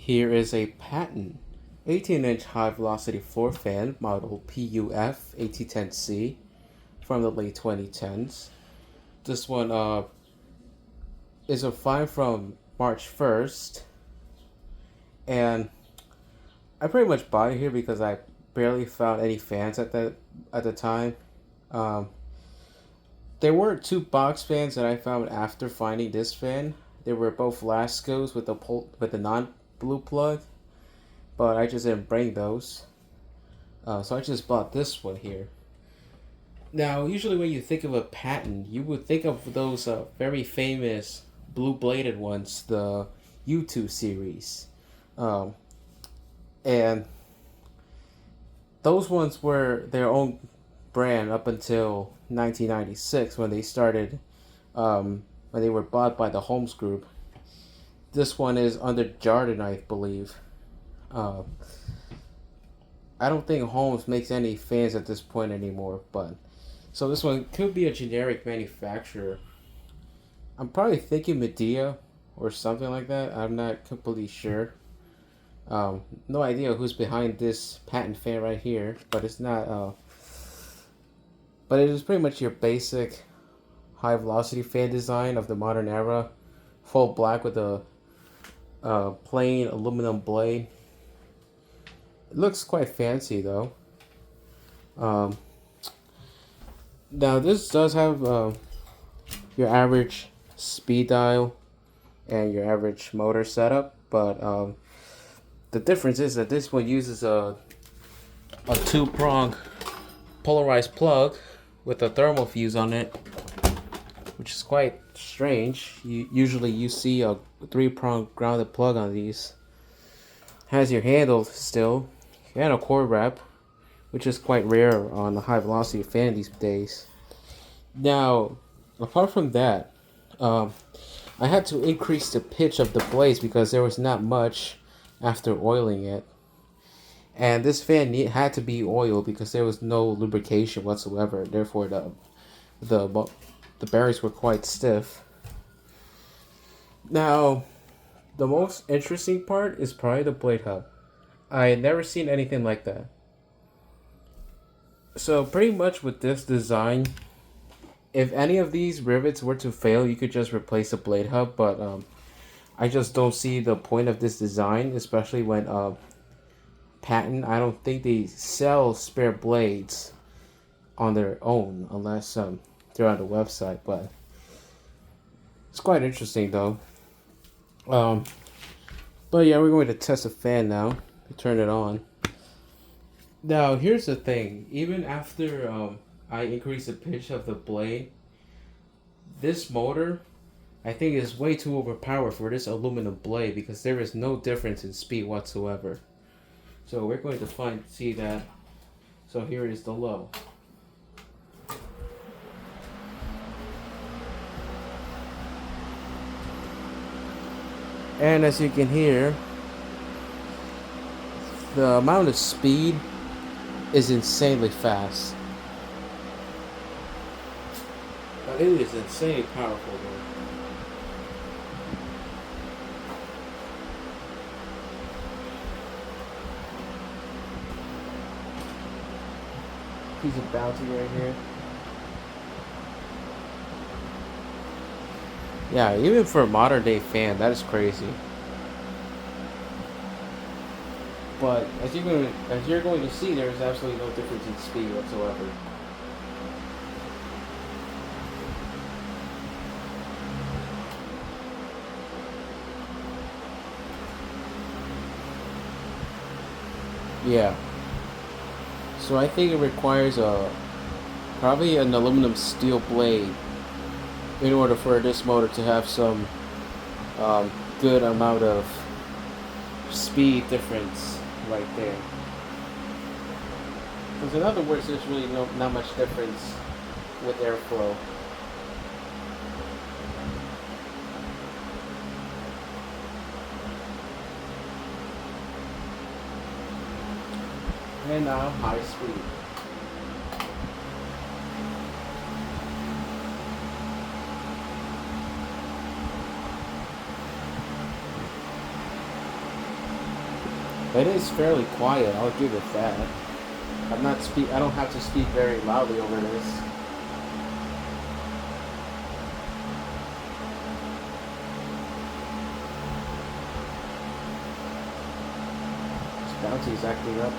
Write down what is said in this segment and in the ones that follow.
Here is a Patton 18-inch high-velocity floor fan model PUF1810C from the late 2010s. This one is a find from March 1st, and I pretty much bought it here because I barely found any fans at the time. Um, there were two box fans that I found after finding this fan. They were both Lascos with the non-blue plug, but I just didn't bring those. So I just bought this one here. Now, usually when you think of a Patton, you would think of those very famous blue-bladed ones, the U2 series. Um, and those ones were their own brand up until 1996 when they started, when they were bought by the Holmes Group. This one is under Jardin, I believe. Uh, I don't think Holmes makes any fans at this point anymore, but so this one could be a generic manufacturer. I'm probably thinking Medea or something like that. I'm not completely sure. No idea who's behind this Patton fan right here, but it's not. But it is pretty much your basic high velocity fan design of the modern era, full black with a plain aluminum blade. It looks quite fancy though. Um, Now this does have your average speed dial and your average motor setup, but the difference is that this one uses a two-prong polarized plug with a thermal fuse on it, which is quite strange. Usually you see a three-prong grounded plug on these. Has your handle still and a cord wrap, which is quite rare on a high velocity fan these days. Now, apart from that, I had to increase the pitch of the blades because there was not much after oiling it. And this fan had to be oiled because there was no lubrication whatsoever. Therefore, the bearings were quite stiff. Now, the most interesting part is probably the blade hub. I had never seen anything like that. So pretty much with this design, if any of these rivets were to fail, you could just replace the blade hub. But I just don't see the point of this design, especially when Patton. I don't think they sell spare blades on their own unless they're on the website. But it's quite interesting though. But yeah, we're going to test the fan now. Turn it on. Now here's the thing. Even after I increase the pitch of the blade, this motor I think is way too overpowered for this aluminum blade because there is no difference in speed whatsoever. So we're going to see that. So here is the low. And as you can hear, the amount of speed is insanely fast. But it is insanely powerful though. Piece of bounty right here. Yeah, even for a modern day fan, that is crazy. But as you're going to see, there is absolutely no difference in speed whatsoever. Yeah. So I think it requires probably an aluminum steel blade in order for this motor to have some good amount of speed difference right there. Because in other words, there's really not much difference with airflow. And now high speed. It is fairly quiet, I'll give it that. I don't have to speak very loudly over this. Bounty's acting up.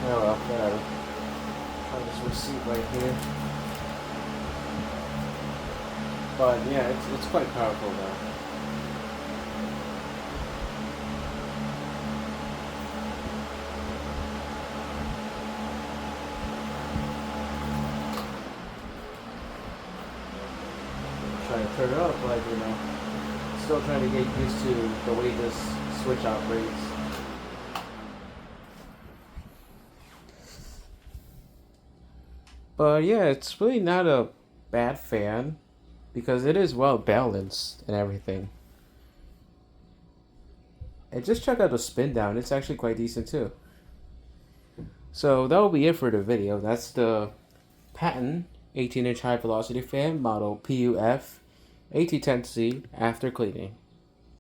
Oh well, whatever. Try this receipt right here. But yeah, it's quite powerful though. Trying to turn it up, but you know, still trying to get used to the way this switch operates. But yeah, it's really not a bad fan because it is well balanced and everything. And just check out the spin down, it's actually quite decent too. So that will be it for the video. That's the Patton 18-inch high velocity fan model PUF1810C after cleaning.